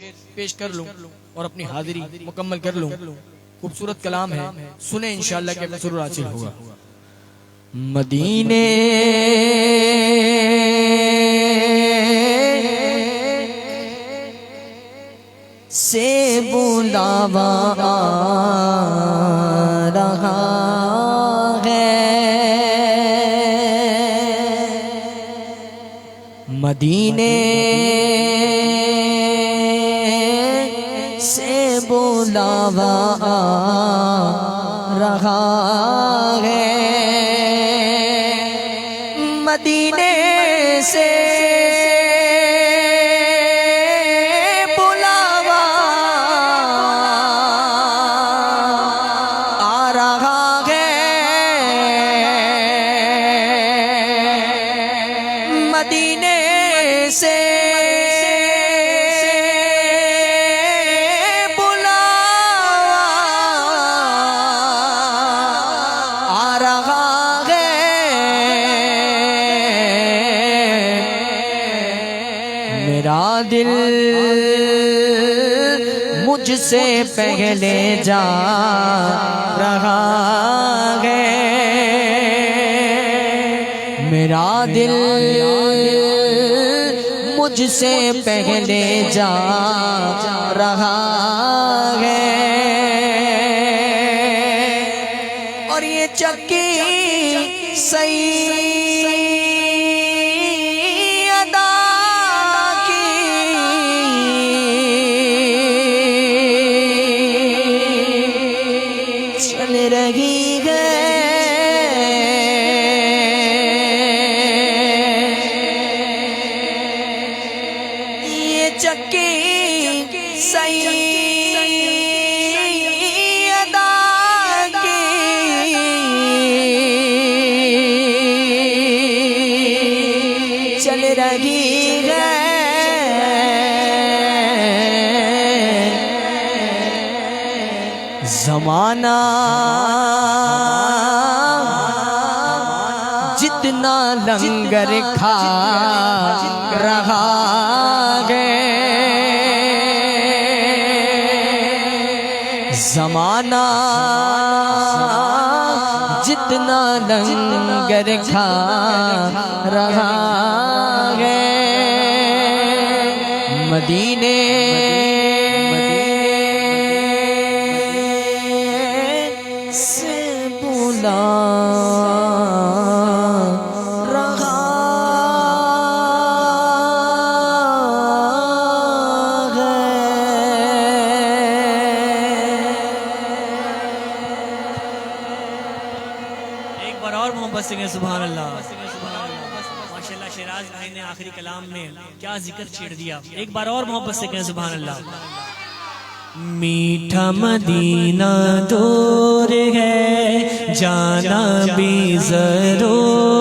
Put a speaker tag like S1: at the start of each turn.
S1: پیش کر لوں اور اپنی حاضری مکمل کر لوں. خوبصورت کلام ہے, سنیں انشاءاللہ کہ ضرور حاصل ہوگا. مدینے سے بلاوا آ رہا ہے, مدینے سے بلاوا آ رہا ہے, مدینے سے بلاوا آ رہا ہے, مدینے سے میرا دل مجھ سے پہلے جا رہا ہے, میرا دل مجھ سے پہلے جا رہا ہے, اور یہ چکی چل رہی ہے, یہ چکی سیدہ کی چل رہی ہے, زمانہ جتنا لنگر کھا رہا ہے, زمانہ جتنا لنگر کھا رہا ہے, مدینے سے بلا رہا ہے.
S2: ایک بار اور محبت سے کہیں سبحان اللہ. ماشاءاللہ شیراز بھائی نے آخری کلام میں کیا ذکر چھیڑ دیا. ایک بار اور محبت سے کہیں سبحان اللہ. میٹھا مدینہ دور ہے, جانا بھی ضرور